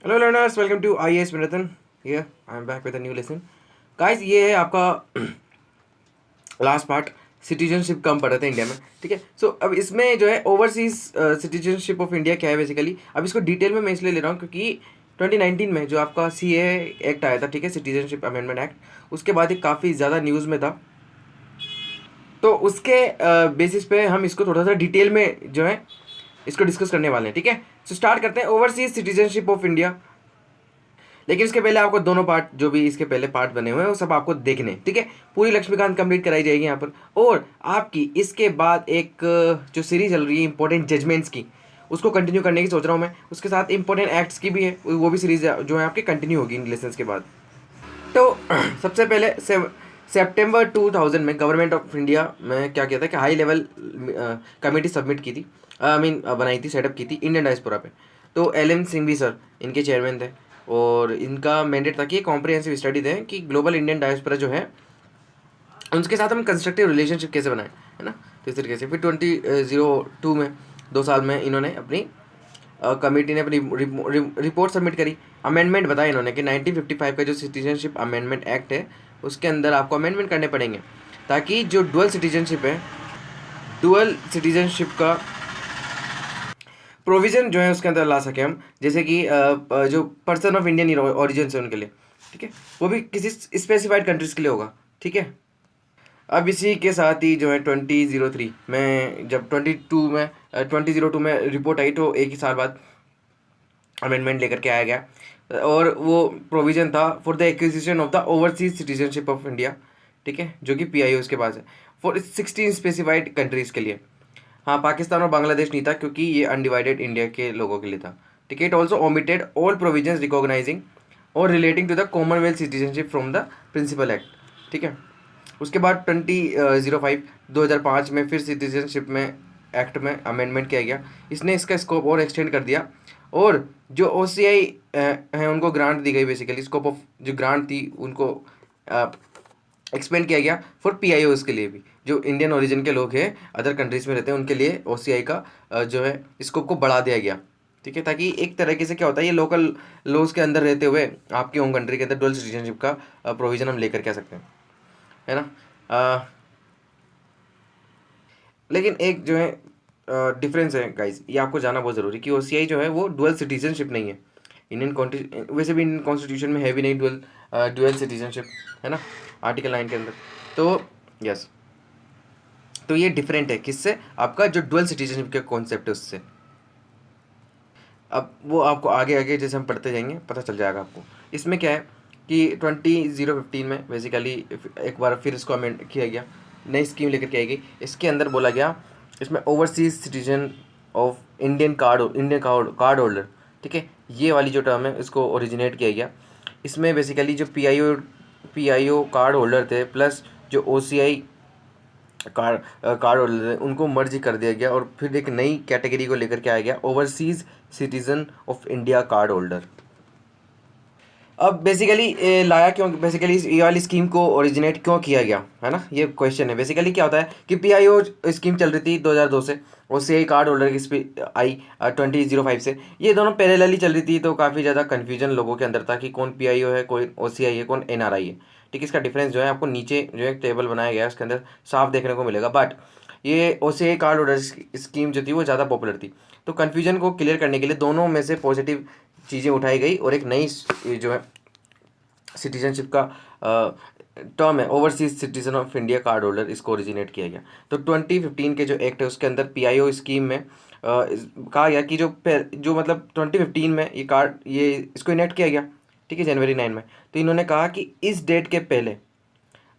Hello learners, welcome to I S विनतन। Here I am back with a new lesson. Guys, ये है आपका last part. Citizenship कम पड़ रहे थे इंडिया में, ठीक है। सो अब इसमें जो है ओवरसीज सिटीजनशिप ऑफ इंडिया क्या है बेसिकली। अब इसको डिटेल में मैं इसलिए ले रहा हूँ क्योंकि 2019 में जो आपका सी एक्ट आया था, ठीक है, सिटीजनशिप अमेंडमेंट एक्ट, उसके बाद ही काफ़ी ज़्यादा न्यूज़ में था। तो उसके बेसिस पे हम इसको थोड़ा सा डिटेल में जो है इसको डिस्कस करने वाले हैं, ठीक है। सो स्टार्ट करते हैं ओवरसीज सिटीजनशिप ऑफ इंडिया। लेकिन इसके पहले आपको दोनों पार्ट, जो भी इसके पहले पार्ट बने हुए हैं, वो सब आपको देखने हैं, ठीक है। पूरी लक्ष्मीकांत कंप्लीट कराई जाएगी यहाँ पर। और आपकी इसके बाद एक जो सीरीज चल रही है इंपॉर्टेंट जजमेंट्स की, उसको कंटिन्यू करने की सोच रहा हूँ मैं। उसके साथ इंपॉर्टेंट एक्ट्स की भी है, वो भी सीरीज जो है आपकी कंटिन्यू होगी इन लेसन्स के बाद। तो सबसे पहले सितंबर 2000 में गवर्नमेंट ऑफ इंडिया में क्या किया था कि हाई लेवल कमेटी सबमिट की थी, आई मीन बनाई थी, सेटअप की थी इंडियन डायस्पोरा पे। तो एल एन सिंघवी सर इनके चेयरमैन थे। और इनका मैंडेट था कि कॉम्प्रिहेंसिव स्टडी दें कि ग्लोबल इंडियन डायस्पोरा जो है उनके साथ हम कंस्ट्रक्टिव रिलेशनशिप कैसे बनाएं, है ना। तो इस तरीके से फिर 2002 में, 2 साल में, इन्होंने अपनी कमेटी ने अपनी रिपोर्ट सबमिट करी। अमेंडमेंट बताया इन्होंने कि 1955 का जो सिटीजनशिप अमेंडमेंट एक्ट है, उसके अंदर आपको अमेंडमेंट करने पड़ेंगे ताकि जो डुअल सिटीजनशिप है, डुअल सिटीजनशिप का प्रोविज़न जो है उसके अंदर ला सके हम। जैसे कि जो पर्सन ऑफ इंडियन ओरिजिन है उनके लिए, ठीक है, वो भी किसी स्पेसिफाइड कंट्रीज़ के लिए होगा, ठीक है। अब इसी के साथ ही जो है 2003 में, जब 2002 में रिपोर्ट आई, तो एक ही साल बाद अमेंडमेंट लेकर के आया गया। और वो प्रोविज़न था for the acquisition of the overseas citizenship of India, ठीक है, जो कि PIO के पास है, फॉर 16 स्पेसिफाइड कंट्रीज़ के लिए। हाँ, पाकिस्तान और बांग्लादेश नहीं था क्योंकि ये अनडिवाइडेड इंडिया के लोगों के लिए था, ठीक है। It also omitted all provisions recognising और relating to the Commonwealth citizenship from the principal act, ठीक है। उसके बाद 2005 में फिर सिटीजनशिप में एक्ट में अमेंडमेंट किया गया। इसने इसका स्कोप और एक्सटेंड कर दिया। और जो OCI हैं उनको ग्रांट दी गई, बेसिकली स्कोप ऑफ जो ग्रांट थी उनको एक्सपेंड किया गया फॉर PIOs के लिए भी, जो इंडियन ओरिजिन के लोग हैं, अदर कंट्रीज़ में रहते हैं, उनके लिए OCI का जो है स्कोप को बढ़ा दिया गया, ठीक है। ताकि एक तरीके से क्या होता है, ये लोकल लॉज के अंदर रहते हुए आपके होम कंट्री के अंदर डुअल सिटीजनशिप का प्रोविज़न हम लेकर के आ सकते हैं, है ना। लेकिन एक जो है डिफरेंस है गाइस, ये आपको जानना बहुत ज़रूरी कि OCI जो है वो डुअल सिटीजनशिप नहीं है। वैसे भी इंडियन कॉन्स्टिट्यूशन में है भी नहीं डुअल सिटीजनशिप, है ना, आर्टिकल 9 के अंदर। तो यस, तो ये डिफरेंट है किससे, आपका जो डुअल सिटीजनशिप का कॉन्सेप्ट है उससे। अब वो आपको आगे आगे जैसे हम पढ़ते जाएंगे पता चल जाएगा आपको। इसमें क्या है कि 2015 में बेसिकली एक बार फिर इसको अमेंड किया गया, नई स्कीम लेकर के आई गई। इसके अंदर बोला गया, इसमें overseas citizen of Indian card holder, ठीक है, ये वाली जो टर्म है इसको ओरिजिनेट किया गया। इसमें बेसिकली जो PIO कार्ड होल्डर थे प्लस जो OCI कार्ड होल्डर थे, उनको मर्ज कर दिया गया और फिर एक नई कैटेगरी को लेकर के आया गया, overseas citizen of India card holder. अब बेसिकली लाया क्यों, बेसिकली ये वाली स्कीम को ओरिजिनेट क्यों किया गया, है ना, ये क्वेश्चन है। बेसिकली क्या होता है कि PIO स्कीम चल रही थी 2002 से, OCI कार्ड होल्डर की आई 2005 से। ये दोनों पैरेलली चल रही थी, तो काफ़ी ज़्यादा कन्फ्यूजन लोगों के अंदर था कि कौन PIO है, कौन OCI है, कौन NRI है, ठीक है। इसका डिफरेंस जो है आपको नीचे जो एक टेबल बनाया गया है उसके अंदर साफ देखने को मिलेगा। बट ये OCI कार्ड होल्डर स्कीम जो थी वो ज़्यादा पॉपुलर थी। तो कन्फ्यूजन को क्लियर करने के लिए दोनों में से पॉजिटिव चीज़ें उठाई गई और एक नई जो है सिटीजनशिप का टर्म है, overseas citizen of India card holder, इसको ओरिजिनेट किया गया। तो 2015 के जो एक्ट है उसके अंदर PIO स्कीम में कहा गया कि जो मतलब 2015 में ये इसको इनेक्ट किया गया, ठीक है, जनवरी 9 में। तो इन्होंने कहा कि इस डेट के पहले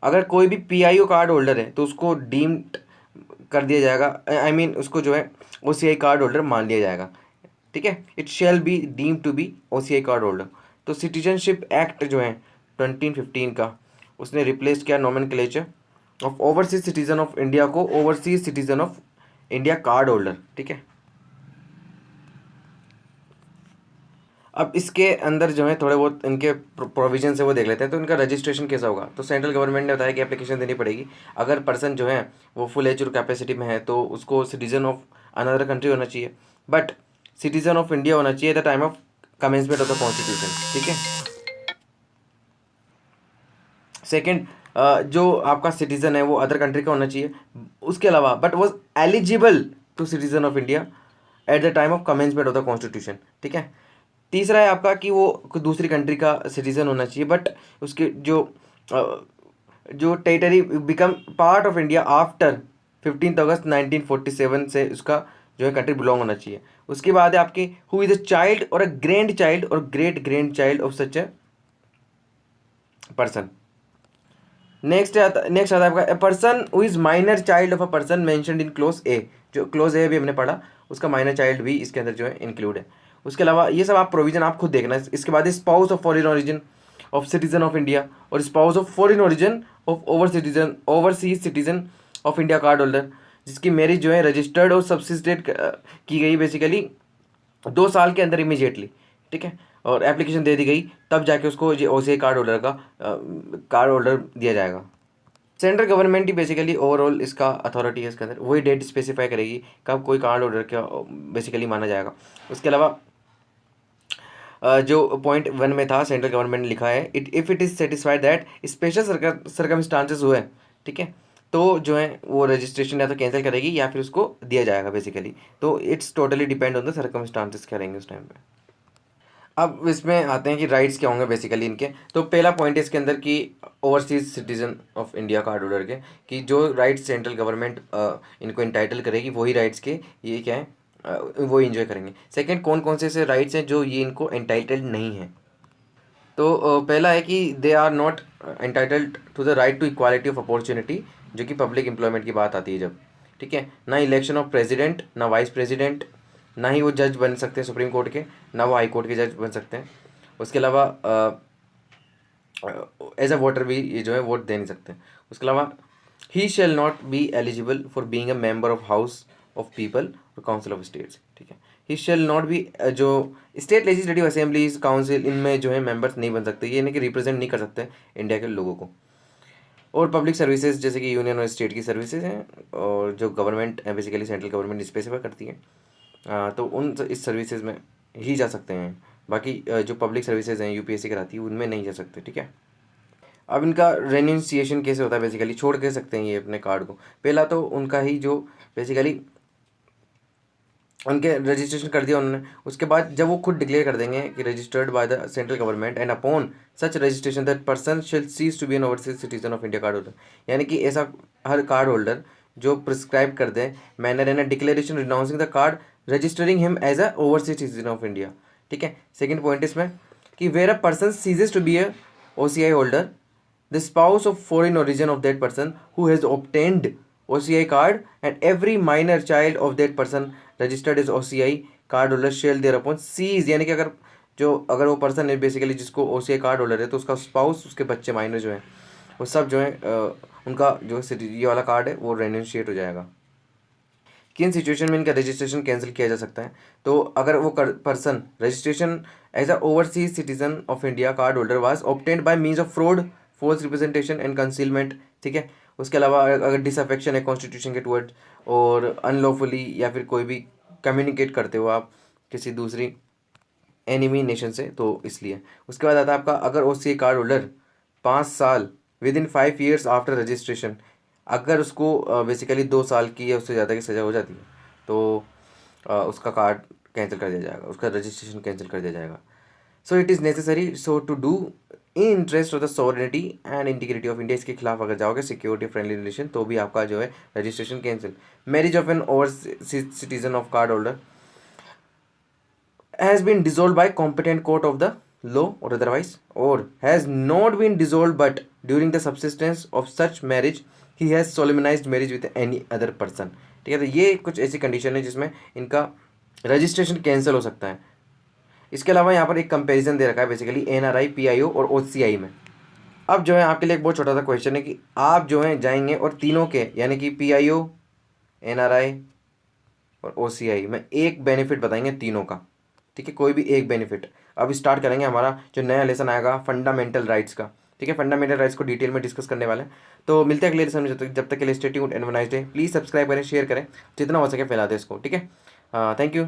अगर कोई भी PIO कार्ड होल्डर है तो उसको डीम्ड कर दिया जाएगा, आई मीन उसको जो है OCI कार्ड होल्डर मान लिया जाएगा, ठीक है। It shall be deem to be OCI card holder. तो सिटीजनशिप एक्ट जो है 2015 का, उसने रिप्लेस किया nomenclature of overseas citizen of India को overseas citizen of India card holder, ठीक है। अब इसके अंदर जो है थोड़े बहुत इनके प्रोविजन है वो देख लेते हैं। तो इनका रजिस्ट्रेशन कैसा होगा, तो सेंट्रल गवर्नमेंट ने बताया कि एप्लीकेशन देनी पड़ेगी। अगर पर्सन जो है वो फुल एज और कैपेसिटी में है तो उसको सिटीजन ऑफ अनदर कंट्री होना चाहिए, बट सिटीजन ऑफ इंडिया होना चाहिए eight the time of commencement of the constitution, ठीक है। सेकंड, जो आपका सिटीजन है वो अदर कंट्री का होना चाहिए, उसके अलावा but was eligible to citizen of India at the time of commencement of the constitution, ठीक है। तीसरा है आपका कि वो कोई दूसरी कंट्री का सिटीजन होना चाहिए, बट उसके जो territory become part of India after 15 अगस्त 1947 से उसका जो है कंट्री बिलोंग होना चाहिए। उसके बाद है आपकी हु इज अ चाइल्ड और अ ग्रैंड चाइल्ड और great grand child of such a person. Next आता है आपका a person who is minor child of a person mentioned in clause A, जो क्लोज ए भी हमने पढ़ा, उसका माइनर चाइल्ड भी इसके अंदर जो है इंक्लूड है। उसके अलावा ये सब आप प्रोविजन आप खुद देखना है। इसके बाद spouse of foreign origin of citizen of India और spouse of foreign origin of overseas citizen of India card holder, जिसकी मैरिज जो है रजिस्टर्ड और सब्सिस्टेड की गई बेसिकली 2 साल के अंदर इमीजिएटली, ठीक है, और एप्लीकेशन दे दी गई, तब जाके उसको ये OCI कार्ड होल्डर का कार्ड होल्डर दिया जाएगा। सेंट्रल गवर्नमेंट ही बेसिकली ओवरऑल इसका अथॉरिटी है, इसके अंदर वही डेट स्पेसिफाई करेगी कब कोई कार्ड होल्डर का बेसिकली माना जाएगा। उसके अलावा जो पॉइंट 1 में था सेंट्रल गवर्नमेंट ने लिखा है if it is satisfied that special circumstances हुए, ठीक है, तो जो है वो रजिस्ट्रेशन या तो कैंसिल करेगी या फिर उसको दिया जाएगा बेसिकली। तो it's totally depend on the circumstances क्या रहेंगे उस टाइम पे। अब इसमें आते हैं कि राइट्स क्या होंगे बेसिकली इनके। तो पहला पॉइंट है इसके अंदर कि overseas citizen of India card holder के कि जो राइट्स सेंट्रल गवर्नमेंट इनको इंटाइटल करेगी वही राइट्स के ये क्या है वो इंजॉय करेंगे। सेकंड, कौन कौन से ऐसे राइट्स हैं जो ये इनको एंटाइटल्ड नहीं है। तो पहला है कि they are not entitled to the right to equality of opportunity, जो कि पब्लिक एम्प्लॉयमेंट की बात आती है जब, ठीक है, ना इलेक्शन ऑफ प्रेसिडेंट, ना वाइस प्रेसिडेंट, ना ही वो जज बन सकते हैं सुप्रीम कोर्ट के, ना वो हाई कोर्ट के जज बन सकते हैं। उसके अलावा एज अ वोटर भी ये जो है वोट दे नहीं सकते। उसके अलावा he shall not be eligible for being a member of House of People और काउंसिल ऑफ स्टेट्स, ठीक है। ही शेल नॉट बी जो स्टेट लेजिस्लेटिव असेंबलीज काउंसिल इनमें जो है मेंबर्स नहीं बन सकते, ये नहीं कि रिप्रेजेंट नहीं कर सकते इंडिया के लोगों को। और पब्लिक सर्विसेज जैसे कि यूनियन और स्टेट की सर्विसेज हैं और जो government basically central government specify करती है, तो उन इस सर्विसेज में ही जा सकते हैं। बाकी जो पब्लिक सर्विसेज हैं UPSC कराती है उनमें नहीं जा सकते, ठीक है। अब इनका रेन्यूंसिएशन कैसे होता है, बेसिकली छोड़ के सकते हैं ये अपने कार्ड को। पहला तो उनका ही जो बेसिकली उनके रजिस्ट्रेशन कर दिया उन्होंने, उसके बाद जब वो खुद डिक्लेयर कर देंगे कि registered by the central government and upon such registration that person shall cease to be an overseas citizen of India card holder, यानी कि ऐसा हर कार्ड होल्डर जो प्रिस्क्राइब कर दे manner and declaration renouncing the card registering him as a overseas citizen of India, ठीक है। Second point इसमें कि where a person ceases to be a OCI holder the spouse of foreign origin of that person who has obtained OCI card and every minor child of that person registered as OCI card holder shall thereupon seize, यानी कि अगर वो person है basically जिसको OCI card holder है तो उसका spouse उसके बच्चे माइनर जो है वो सब जो है उनका जो ये वाला कार्ड है वो रेन्यूशिएट हो जाएगा। किन सिचुएशन में इनका रजिस्ट्रेशन कैंसिल किया जा सकता है, तो अगर वो person registration as a overseas citizen of India card holder was obtained by means of fraud, false representation and concealment, ठीक है। उसके अलावा अगर डिसअफेक्शन है कॉन्स्टिट्यूशन के टुवर्ड और अनलॉफुली या फिर कोई भी कम्युनिकेट करते हो आप किसी दूसरी एनिमी नेशन से, तो इसलिए। उसके बाद आता है आपका अगर OCI कार्ड होल्डर 5 साल with in 5 years after registration, अगर उसको बेसिकली 2 साल की या उससे ज़्यादा की सज़ा हो जाती है तो उसका कार्ड कैंसिल कर दिया जाएगा, उसका रजिस्ट्रेशन कैंसिल कर दिया जाएगा। So it is necessary so to do in interest of the sovereignty and integrity of India, इसके खिलाफ अगर जाओगे सिक्योरिटी फ्रेंडली रिलेशन तो भी आपका जो है registration cancel. Marriage of N overseas citizen of card holder has been dissolved by competent court of the law or otherwise, or has not been dissolved but during the subsistence of such marriage he has solemnized marriage with any other person, ठीक है। तो ये कुछ ऐसी condition है जिसमें इनका registration cancel हो सकता है। इसके अलावा यहाँ पर एक कंपैरिजन दे रखा है बेसिकली NRI, PIO और OCI में। अब जो है आपके लिए एक बहुत छोटा सा क्वेश्चन है कि आप जो है जाएंगे और तीनों के यानी कि PIO, NRI और OCI में एक बेनिफिट बताएंगे तीनों का, ठीक है, कोई भी एक बेनिफिट। अब स्टार्ट करेंगे हमारा जो नया लेसन आएगा फंडामेंटल राइट्स का, ठीक है। फंडामेंटल राइट्स को डिटेल में डिस्कस करने वाले हैं। तो मिलते हैं अगले लेसन में, जब तक के लिए stay tuned and have a nice day. Please subscribe करें, शेयर करें, जितना हो सके फैला दें इसको, ठीक है। Thank you.